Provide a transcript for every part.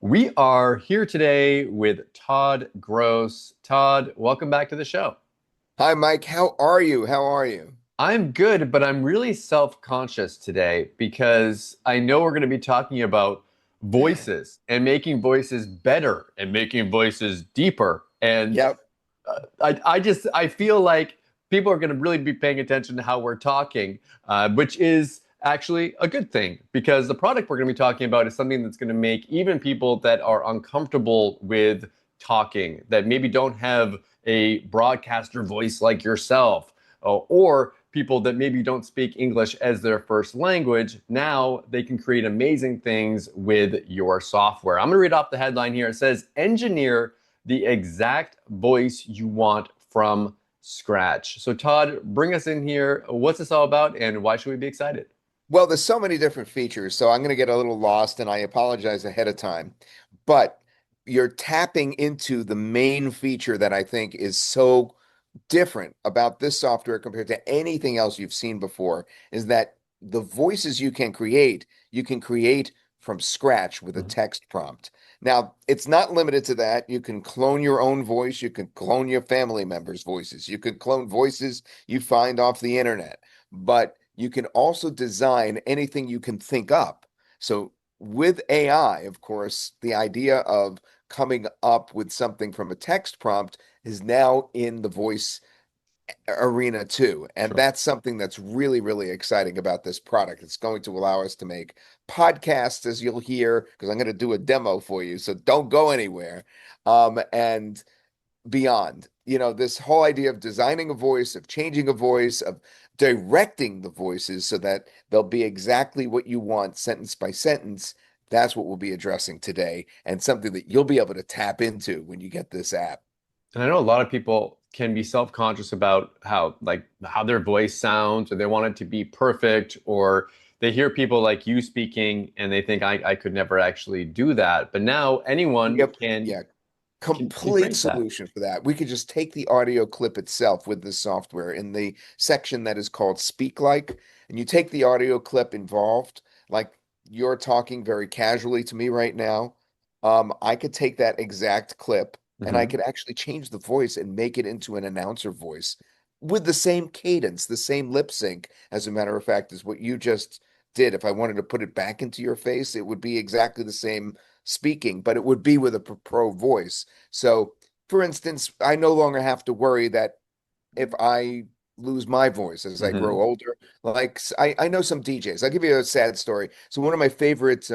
We are here today with Todd Gross. Todd, welcome back to the show. Hi, Mike. How are you? How are you? I'm good, but I'm really self-conscious today because I know we're going to be talking about voices and making voices better and making voices deeper. And Yep. I feel like people are going to really be paying attention to how we're talking, which is actually a good thing because the product we're going to be talking about is something that's going to make even people that are uncomfortable with talking, that maybe don't have a broadcaster voice like yourself, or people that maybe don't speak English as their first language, now they can create amazing things with your software. I'm going to read off the headline here. It says, engineer the exact voice you want from scratch. So, Todd, bring us in here. What's this all about, and why should we be excited? Well, there's so many different features, so I'm going to get a little lost, and I apologize ahead of time. But you're tapping into the main feature that I think is so different about this software compared to anything else you've seen before, is that the voices you can create from scratch with a Mhm. text prompt. Now, it's not limited to that. You can clone your own voice, you can clone your family members' voices, you can clone voices you find off the internet, but you can also design anything you can think up. So with AI, of course, the idea of coming up with something from a text prompt is now in the voice arena too. And Sure. that's something that's really, really exciting about this product. It's going to allow us to make podcasts, as you'll hear, because I'm going to do a demo for you. So don't go anywhere. And beyond, this whole idea of designing a voice, of changing a voice, of directing the voices so that they'll be exactly what you want, sentence by sentence. That's what we'll be addressing today, and something that you'll be able to tap into when you get this app. And I know a lot of people can be self-conscious about how their voice sounds, or they want it to be perfect, or they hear people like you speaking and they think I could never actually do that. But now anyone Yep. can Yeah. can Complete create that. solution for that. We could just take the audio clip itself with this software in the section that is called Speak Like, and you take the audio clip involved, like you're talking very casually to me right now. I could take that exact clip and I Mhm. could actually change the voice and make it into an announcer voice with the same cadence, the same lip sync, as a matter of fact, is what you just did. If I wanted to put it back into your face, it would be exactly the same speaking, but it would be with a pro voice. So, for instance, I no longer have to worry that if I lose my voice as I Mhm. grow older, like I know some DJs. I'll give you a sad story. So, one of my favorite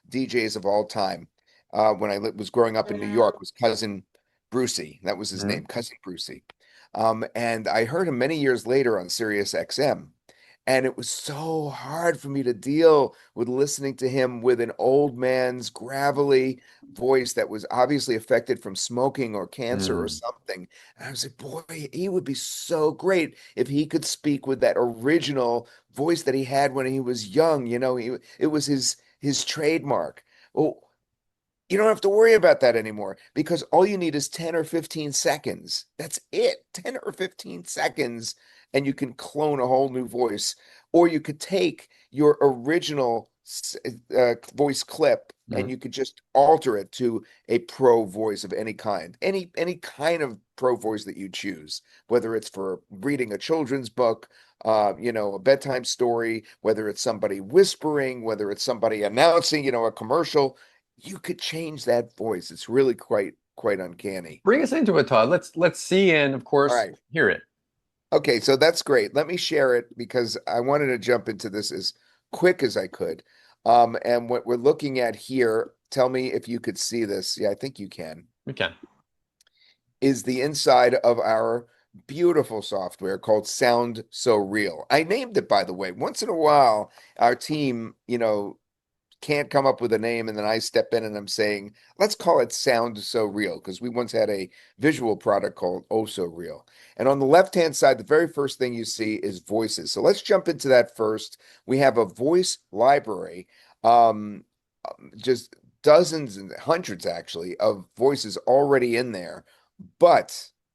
DJs of all time when I was growing up in New York was Cousin Brucey. That was his Mhm. name, Cousin Brucey. And I heard him many years later on Sirius XM. And it was so hard for me to deal with listening to him with an old man's gravelly voice that was obviously affected from smoking or cancer or Mm. something. And I was like, boy, he would be so great if he could speak with that original voice that he had when he was young. It was his trademark. Well, you don't have to worry about that anymore because all you need is 10 or 15 seconds. That's it. 10 or 15 seconds, and you can clone a whole new voice. Or you could take your original voice clip and Mhm. you could just alter it to a pro voice of any kind. Any kind of pro voice that you choose, whether it's for reading a children's book, a bedtime story, whether it's somebody whispering, whether it's somebody announcing, a commercial, you could change that voice. It's really quite uncanny. Bring us into it, Todd. Let's see and of All course right. hear it. Okay, so that's great. Let me share it because I wanted to jump into this as quick as I could. And what we're looking at here, tell me if you could see this. Yeah, I think you can. We can. Is the inside of our beautiful software called SoundSoReal. I named it, by the way. Once in a while, our team, can't come up with a name, and then I step in and I'm saying, let's call it Sound So Real, because we once had a visual product called Oh So Real. And on the left-hand side, the very first thing you see is voices. So let's jump into that first. We have a voice library, just dozens and hundreds actually of voices already in there.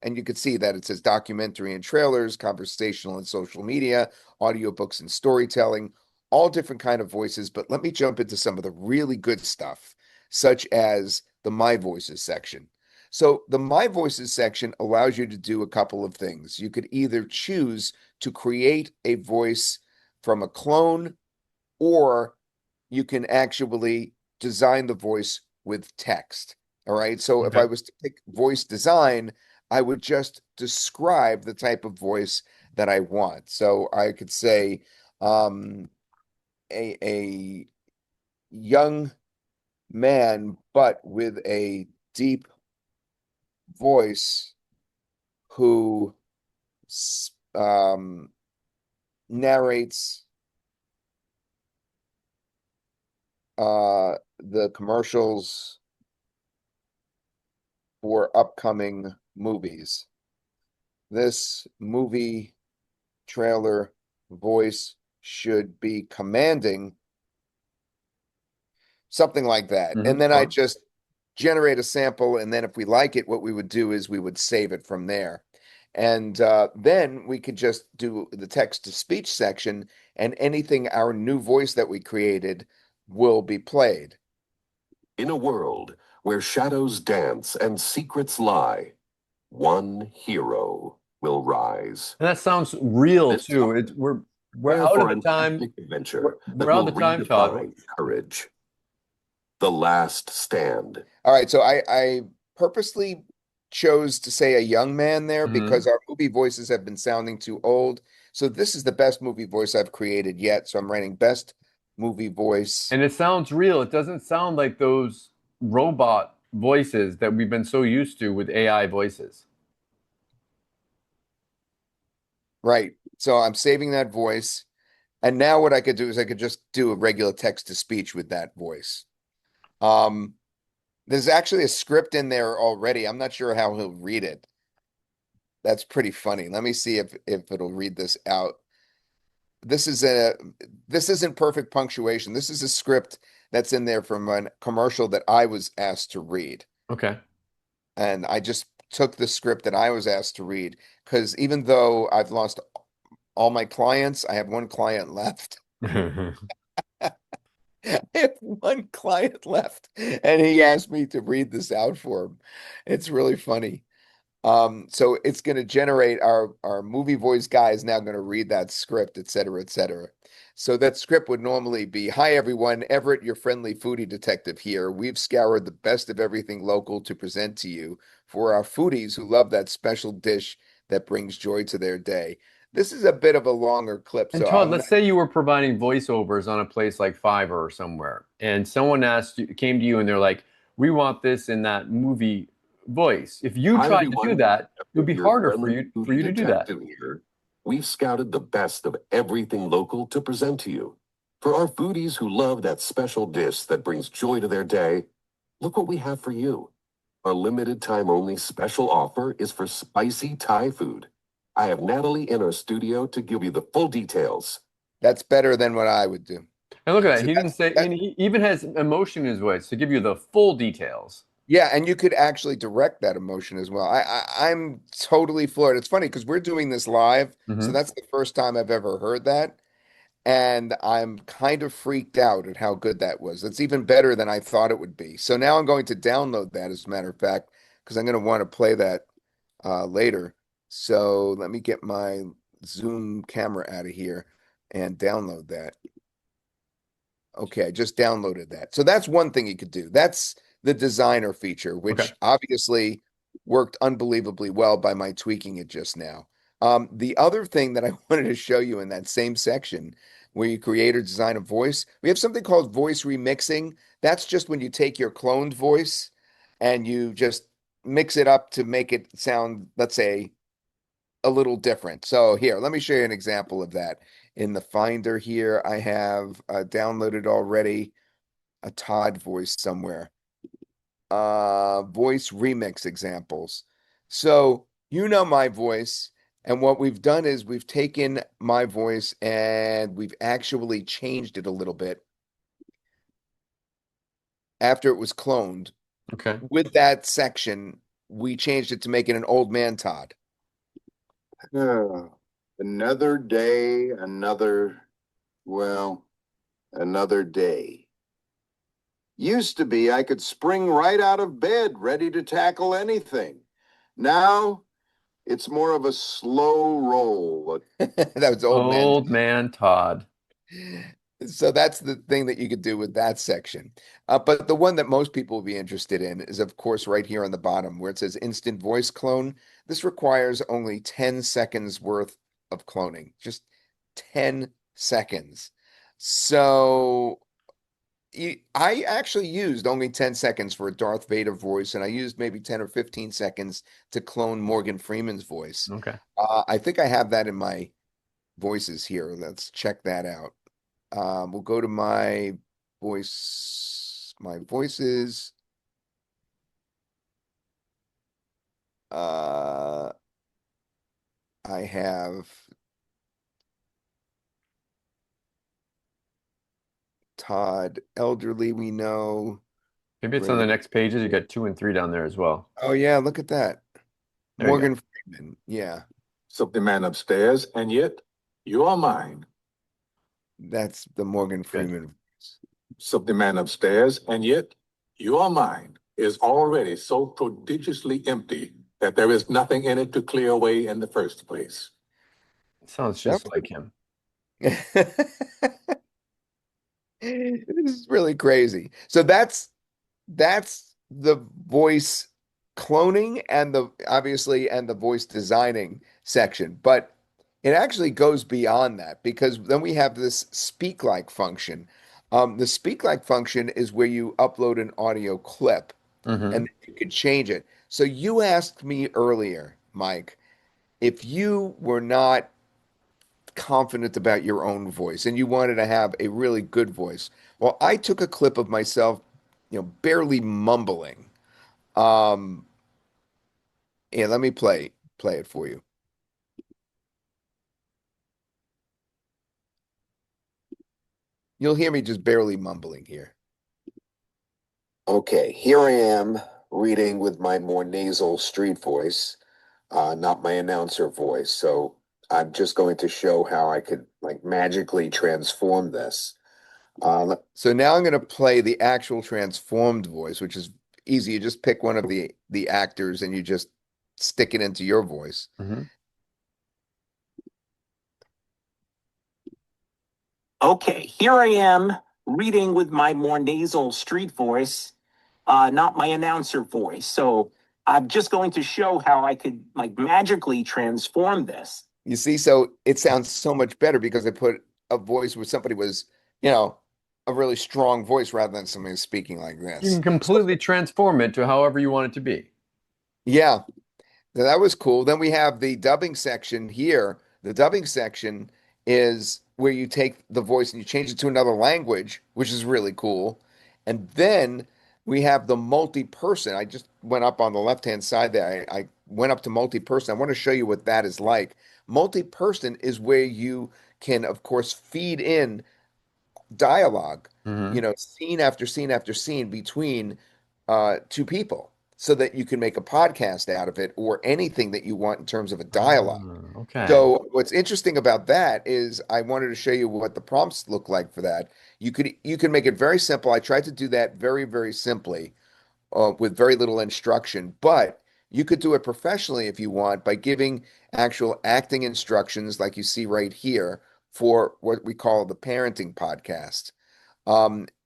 And you could see that it says documentary and trailers, conversational and social media, audiobooks and storytelling, all different kind of voices. But let me jump into some of the really good stuff. such as the My Voices section. So the My Voices section allows you to do a couple of things. You could either choose to create a voice from a clone, or you can actually design the voice with text. All right. So if I Okay. was to pick voice design, I would just describe the type of voice that I want. So I could say a young man, but with a deep voice who um, narrates the commercials for upcoming movies. This movie trailer voice should be commanding, something like that. And then I Sure. just generate a sample. And then if we like it, what we would do is we would save it from there. And then we could just do the text to speech section, and anything our new voice that we created will be played. In a world where shadows dance and secrets lie, one hero will rise. And that sounds real This too. summer, We're prepare out of for the an time. epic adventure We're that out will of the time, Todd. redefine courage. The Last Stand. All right, so I purposely chose to say a young man there Mhm. because our movie voices have been sounding too old. So this is the best movie voice I've created yet. So I'm writing best movie voice. And it sounds real. It doesn't sound like those robot voices that we've been so used to with AI voices. Right. So I'm saving that voice. And now what I could do is I could just do a regular text to speech with that voice. Um, there's actually a script in there already. I'm not sure how he'll read it. That's pretty funny. Let me see if it'll read this out. This is a this isn't perfect punctuation. This is a script that's in there from a commercial that I was asked to read. Okay. And I just took the script that I was asked to read because even though I've lost all my clients, I have one client left. I have one client left, and he asked me to read this out for him. It's really funny. So it's going to generate our movie voice guy is now going to read that script, et cetera, et cetera. So that script would normally be, "Hi everyone, Everett, your friendly foodie detective here. We've scoured the best of everything local to present to you for our foodies who love that special dish that brings joy to their day." This is a bit of a longer clip, And so Todd, I'm let's gonna. say you were providing voiceovers on a place like Fiverr or somewhere, and someone came to you and they're like, "We want this in that movie voice." If you Hi, tried to do everyone. that, it would be Your harder for friendly you foodie to do that. detective here. We've scouted the best of everything local to present to you. For our foodies who love that special dish that brings joy to their day, look what we have for you. Our limited time only special offer is for spicy Thai food. I have Natalie in our studio to give you the full details. That's better than what I would do. And look at that. So He didn't that's say, that. and he even has emotion in his voice to give you the full details. Yeah, and you could actually direct that emotion as well. I'm totally floored. It's funny because we're doing this live, so Hmm. that's the first time I've ever heard that, and I'm kind of freaked out at how good that was. It's even better than I thought it would be. So now I'm going to download that, as a matter of fact, because I'm going to want to play that later. So let me get my Zoom camera out of here and download that. Okay, I just downloaded that. So that's one thing you could do. That's the designer feature, Okay. which obviously worked unbelievably well by my tweaking it just now. The other thing that I wanted to show you in that same section where you create or design a voice, we have something called voice remixing. That's just when you take your cloned voice and you just mix it up to make it sound, let's say, a little different. So here, let me show you an example of that. In the Finder here, I have downloaded already a Todd voice somewhere. Voice remix examples. So you know my voice, and what we've done is we've taken my voice and we've actually changed it a little bit after it was cloned. Okay. With that section, we changed it to make it an old man Todd. Oh, another day, another, well, another day. Used to be I could spring right out of bed, ready to tackle anything. Now it's more of a slow roll. That was old man. Old man Todd. So that's the thing that you could do with that section. But the one that most people will be interested in is, of course, right here on the bottom where it says instant voice clone. This requires only 10 seconds worth of cloning, just 10 seconds. So I actually used only 10 seconds for a Darth Vader voice, and I used maybe 10 or 15 seconds to clone Morgan Freeman's voice. Okay. I think I have that in my voices here. Let's check that out. We'll go to my voices. I have Todd Elderly, we know. Maybe it's on the next pages. You got 2 and 3 down there as well. Oh yeah, look at that. There you go. Morgan Freeman. Yeah, So the man upstairs, and yet you are mine. that's the Morgan Freeman voice. So the man upstairs, and yet your mind is already so prodigiously empty that there is nothing in it to clear away in the first place. Sounds just like him. This is really crazy. So that's the voice cloning and the obviously and the voice designing section, but it actually goes beyond that because then we have this speak like function. The speak like function is where you upload an audio clip and you can change it. So you asked me earlier, Mike, if you were not confident about your own voice and you wanted to have a really good voice. Well, I took a clip of myself, barely mumbling. Um, and let me play it for you. You'll hear me just barely mumbling here. Okay, here I am reading with my more nasal street voice, not my announcer voice. So I'm just going to show how I could like magically transform this. So now I'm going to play the actual transformed voice, which is easy. You just pick one of the actors and you just stick it into your voice. Okay, here I am reading with my more nasal street voice, not my announcer voice. So I'm just going to show how I could like magically transform this. You see, so it sounds so much better because I put a voice where somebody was, a really strong voice rather than somebody speaking like You this. can completely transform it to however you want it to be. Yeah, that was cool. Then we have the dubbing section here. The dubbing section is where you take the voice and you change it to another language, which is really cool. And then we have the multi-person. I just went up on the left-hand side there. I went up to multi-person. I want to show you what that is like. Multi-person is where you can, of course, feed in dialogue, scene after scene after scene between two people so that you can make a podcast out of it or anything that you want in terms of a dialogue. Okay. So what's interesting about that is I wanted to show you what the prompts look like for that. You can make it very simple. I tried to do that very, very simply with very little instruction, but you could do it professionally if you want by giving actual acting instructions like you see right here for what we call the parenting podcast.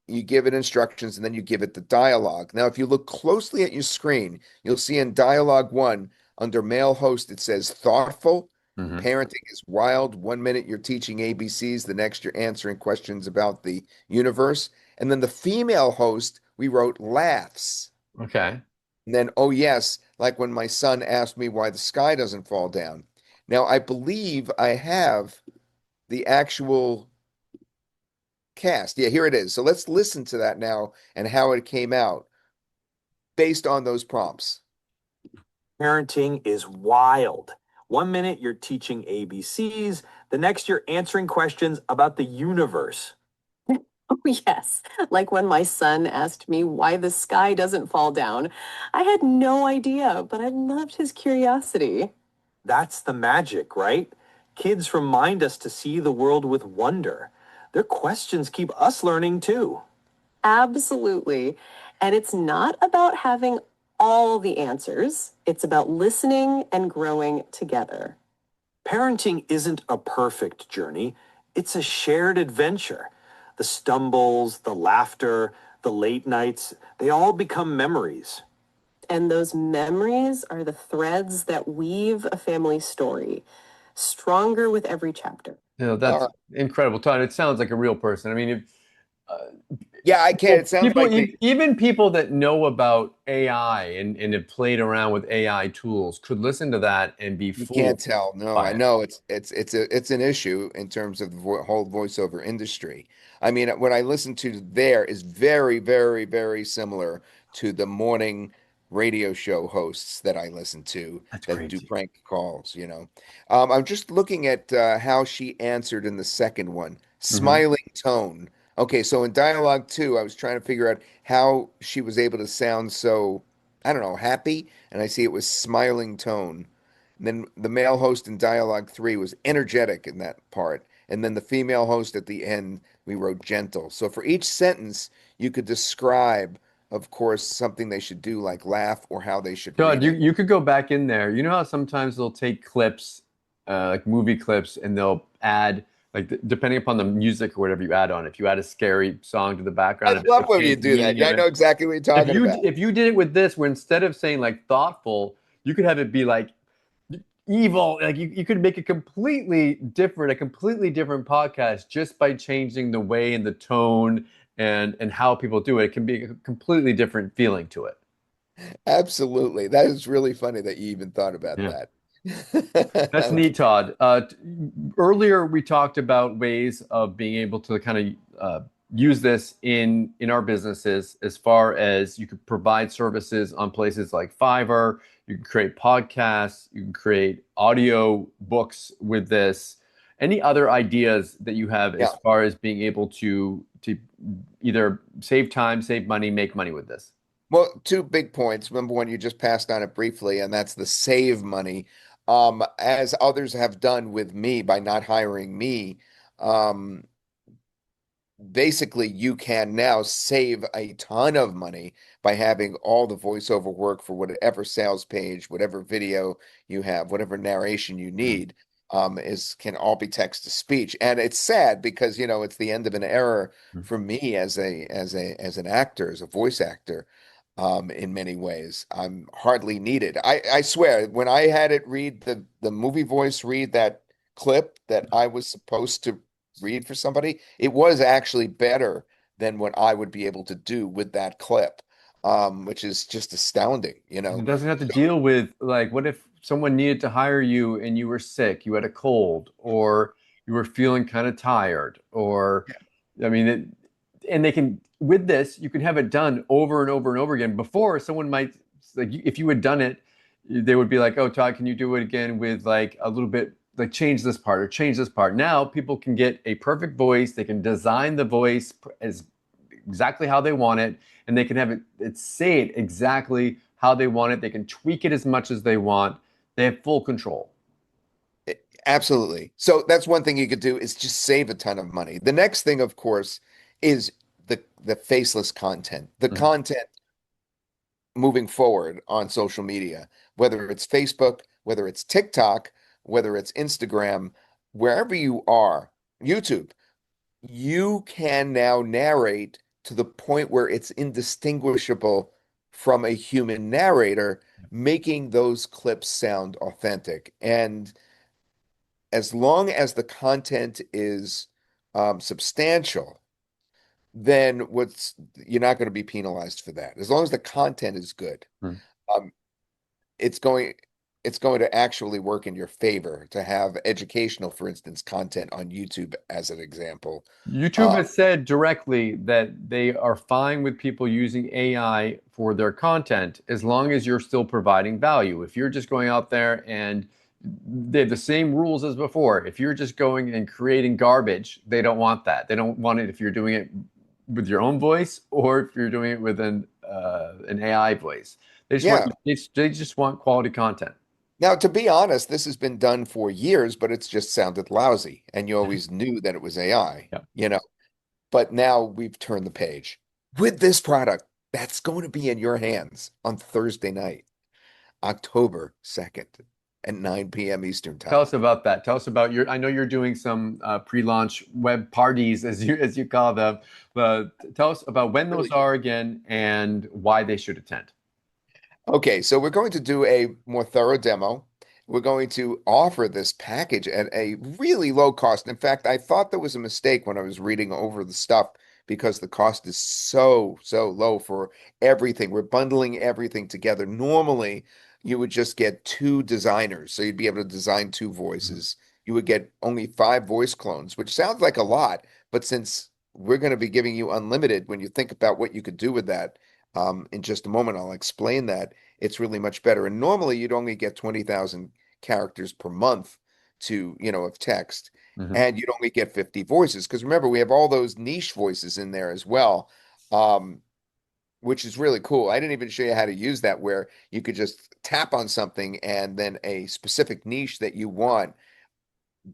You give it instructions and then you give it the dialogue. Now, if you look closely at your screen, you'll see in dialogue 1 under male host, it says thoughtful. Parenting is wild. 1 minute you're teaching ABCs, the next you're answering questions about the universe. And then the female host, we wrote laughs. Okay. And then, oh yes, like when my son asked me why the sky doesn't fall down. Now, I believe I have the actual cast. Yeah, here it is. So let's listen to that now and how it came out based on those prompts. Parenting is wild. 1 minute you're teaching ABCs, the next you're answering questions about the universe. Oh, yes. Like when my son asked me why the sky doesn't fall down. I had no idea, but I loved his curiosity. That's the magic, right? Kids remind us to see the world with wonder. Their questions keep us learning too. Absolutely. And it's not about having all the answers. It's about listening and growing together. Parenting isn't a perfect journey, it's a shared adventure. The stumbles, the laughter, the late nights, they all become memories. And those memories are the threads that weave a family story, stronger with every chapter. That's incredible, Todd. It sounds like a real person. I mean, if, Yeah, I can. It sounds people, like the even people that know about AI and have played around with AI tools could listen to that and be You fooled can't tell. No, by I it. know it's an issue in terms of the whole voiceover industry. I mean, what I listen to there is very, very, very similar to the morning radio show hosts that I listen to That's that do crazy. prank calls, you know. I'm just looking at how she answered in the second one. Hmm. Smiling tone. Okay, so in dialogue two, I was trying to figure out how she was able to sound so, I don't know, happy, and I see it was smiling tone. And then the male host in dialogue three was energetic in that part. And then the female host at the end, we wrote gentle. So for each sentence, you could describe, of course, something they should do, like laugh, or how they should Todd, read you, it. you could go back in there. You know how sometimes they'll take clips, like movie clips, and they'll add, like, depending upon the music or whatever you add on. If you add a scary song to the I background, if it love when you expands the do that. meaning Yeah, of I it. know exactly what you're talking about. If you did it with this, where instead of saying like thoughtful, you could have it be like evil. Like you could make a completely different podcast just by changing the way and the tone and how people do it. It can be a completely different feeling to it. Absolutely. That is really funny that you even thought about Yeah. That's that. neat, Todd. Earlier, we talked about ways of being able to kind of use this in our businesses, as far as you could provide services on places like Fiverr. You can create podcasts. You can create audio books with this. Any other ideas that you have as Yeah. far as being able to either save time, save money, make money with this? Well, two big points. Number one, you just passed on it briefly, and that's the save money. As others have done with me by not hiring me, um, basically you can now save a ton of money by having all the voiceover work for whatever sales page, whatever video you have, whatever narration you Mhm. need, is can all be text to speech. And it's sad because, you know, it's the end of an era for me as an actor, as a voice actor. In many ways, I'm hardly needed. I swear, when I had it read the movie voice read that clip that I was supposed to read for somebody, it was actually better than what I would be able to do with that clip, which is just astounding, you And know. it doesn't have to So, deal with, like, what if someone needed to hire you and you were sick, you had a cold, or you were feeling kind of tired, or, I mean, and they can, with this, you can have it done over and over and over again. Before, someone might, like, if you had done it, they would be like, oh, Todd, can you do it again with like a little bit, like change this part or change this part. Now people can get a perfect voice. They can design the voice as exactly how they want it, and they can have it say it exactly how they want it. They can tweak it as much as they want. They have full control. absolutely. So that's one thing you could do is just save a ton of money. The next thing, of course, is the faceless content, the Mhm. content moving forward on social media, whether it's Facebook, whether it's TikTok, whether it's Instagram, wherever you are, YouTube, you can now narrate to the point where it's indistinguishable from a human narrator, making those clips sound authentic. And as long as the content is substantial, then what's you're not going to be penalized for that. As long as the content is good. Mhm. Um, it's going it's going to actually work in your favor to have educational, for instance, content on YouTube as an example. YouTube Uh, has said directly that they are fine with people using AI for their content as long as you're still providing value. If you're just going out there and they have the same rules as before, if you're just going and creating garbage, they don't want that. They don't want it if you're doing it with your own voice or if you're doing it with an AI voice. yeah. They just want quality content. Now, to be honest, this has been done for years, but it's just sounded lousy, and you always knew that it was AI, Yeah. you know. But now we've turned the page. with this product that's going to be in your hands on Thursday night, October 2nd at 9 p.m. Eastern Tell Time. us about that. Tell us about your. I know you're doing some pre-launch web parties, as you call them. But tell us about when those Really are again and why they should attend. Okay, so we're going to do a more thorough demo. We're going to offer this package at a really low cost. In fact, I thought there was a mistake when I was reading over the stuff because the cost is so low for everything. We're bundling everything together. Normally, you would just get two designers, so you'd be able to design two Mhm. voices. You would get only 5 voice clones, which sounds like a lot, but since we're going to be giving you unlimited, when you think about what you could do with that, in just a moment, I'll explain that it's really much better. And normally you'd only get 20,000 characters per month of text, Mhm. and you'd only get 50 voices. Because remember, we have all those niche voices in there as well, which is really cool. I didn't even show you how to use that, where you could just tap on something and then a specific niche that you want,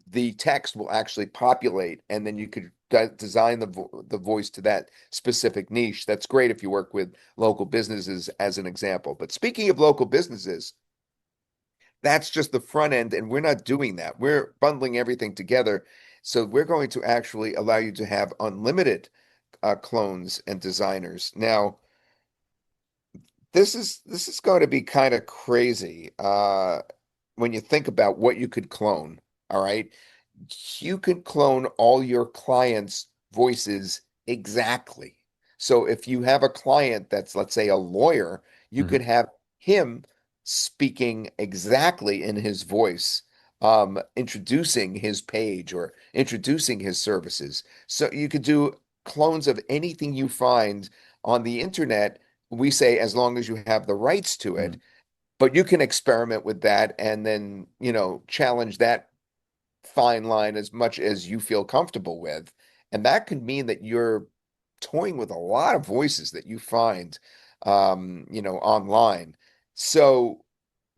the text will actually populate, and then you could design the voice to that specific niche. That's great if you work with local businesses, as an example. But speaking of local businesses, that's just the front end, and we're not doing that. We're bundling everything together. So we're going to actually allow you to have unlimited clones and designers. Now, this is going to be kind of crazy when you think about what you could clone. All right. You can clone all your clients' voices exactly. So if you have a client that's, let's say, a lawyer, you Mhm. could have him speaking exactly in his voice, introducing his page or introducing his services. So you could do clones of anything you find on the internet. We say as long as you have the rights to it, Mhm. but you can experiment with that and then, challenge that fine line as much as you feel comfortable with. And that could mean that you're toying with a lot of voices that you find, online. So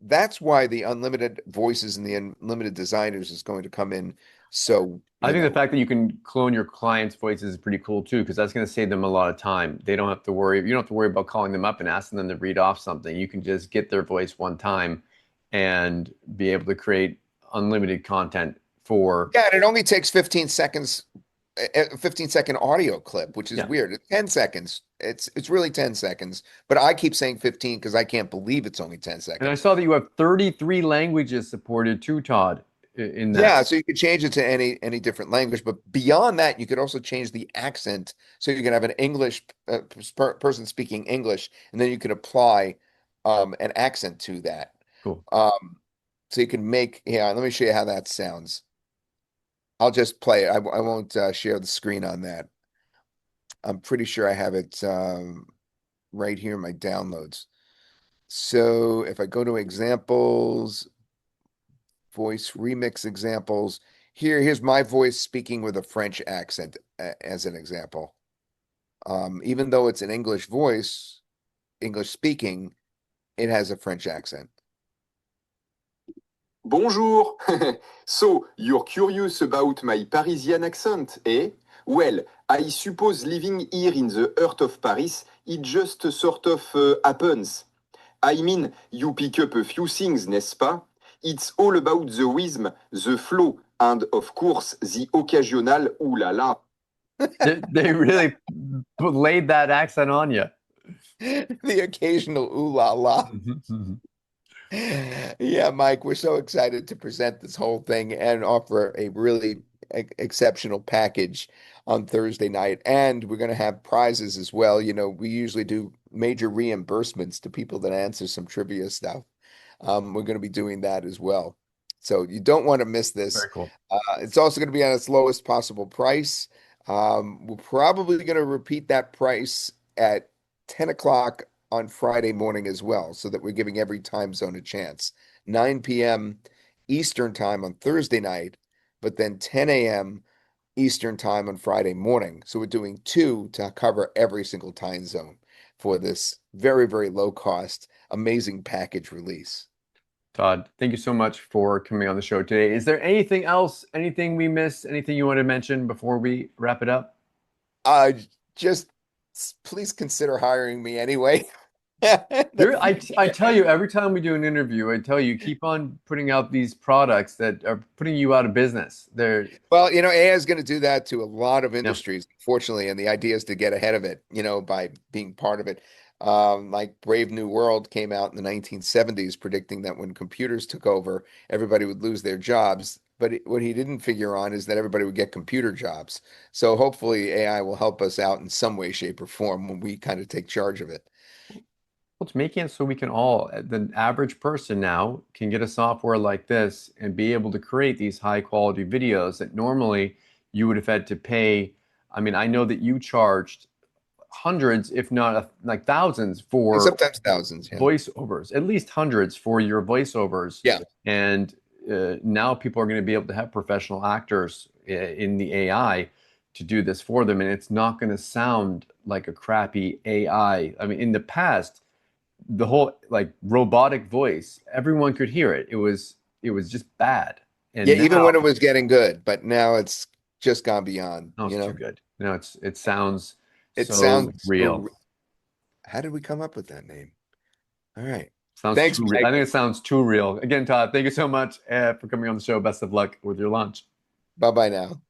that's why the unlimited voices and the unlimited designers is going to come in. So, I think the fact that you can clone your clients' voices is pretty cool too, because that's going to save them a lot of time. They don't have to worry. You don't have to worry about calling them up and asking them to read off something. You can just get their voice one time and be able to create unlimited content for, yeah, and it only takes 15 seconds, a 15-second audio clip, which is yeah. weird. It's 10 seconds. It's really 10 seconds, but I keep saying 15 because I can't believe it's only 10 And I seconds. saw that you have 33 languages supported too, Todd, in that. Yeah, so you could change it to any different language, but beyond that, you could also change the accent. So you can have an English person speaking English, and then you can apply an accent to that. Cool. So you can make, yeah, let me show you how that sounds. I'll just play it. I won't share the screen on that. I'm pretty sure I have it right here in my downloads. So if I go to examples, voice remix examples, here's my voice speaking with a French accent as an example. Even though it's an English voice, English speaking, it has a French accent. Bonjour. So, you're curious about my Parisian accent, eh? Well, I suppose living here in the heart of Paris, it just sort of happens. I mean, you pick up a few things, n'est-ce pas? It's all about the rhythm, the flow, and of course, the occasional ooh la la. They really laid that accent on you. The occasional ooh la la. Yeah, Mike, we're so excited to present this whole thing and offer a really exceptional package on Thursday night. And we're going to have prizes as well. We usually do major reimbursements to people that answer some trivia stuff. We're going to be doing that as well. So you don't want to miss this. Very cool. It's also going to be on its lowest possible price. We're probably going to repeat that price at 10 o'clock on Friday morning as well, so that we're giving every time zone a chance. 9 p.m. Eastern time on Thursday night, but then 10 a.m. Eastern time on Friday morning. So we're doing two to cover every single time zone for this very, very low cost, amazing package release. Todd, thank you so much for coming on the show today. Is there anything else, anything we missed, anything you want to mention before we wrap it up? Uh, just please consider hiring me anyway. I tell you, every time we do an interview, I tell you, keep on putting out these products that are putting you out of business. Well, AI is going to do that to a lot of Yeah. industries, fortunately, and the idea is to get ahead of it, by being part of it. Like Brave New World came out in the 1970s, predicting that when computers took over, everybody would lose their jobs. But what he didn't figure on is that everybody would get computer jobs. So hopefully AI will help us out in some way, shape, or form when we kind of take charge of it. Well, it's making it so we can all, the average person now can get a software like this and be able to create these high quality videos that normally you would have had to pay. I mean, I know that you charged hundreds, if not like thousands, And for sometimes thousands, yeah. voiceovers, at least hundreds for your voiceovers. Yeah. And now people are going to be able to have professional actors in the AI to do this for them, and it's not going to sound like a crappy AI. I mean, in the past, the whole like robotic voice, everyone could hear it. It was just bad. And Yeah, even now, when it was getting good, but now it's just gone beyond, no, it's too good. No, it sounds It so sounds real. How did we come up with that name? All right. Sounds Thanks, too real. Mike. I think it sounds too real. Again, Todd, thank you so much for coming on the show. Best of luck with your launch. Bye-bye now.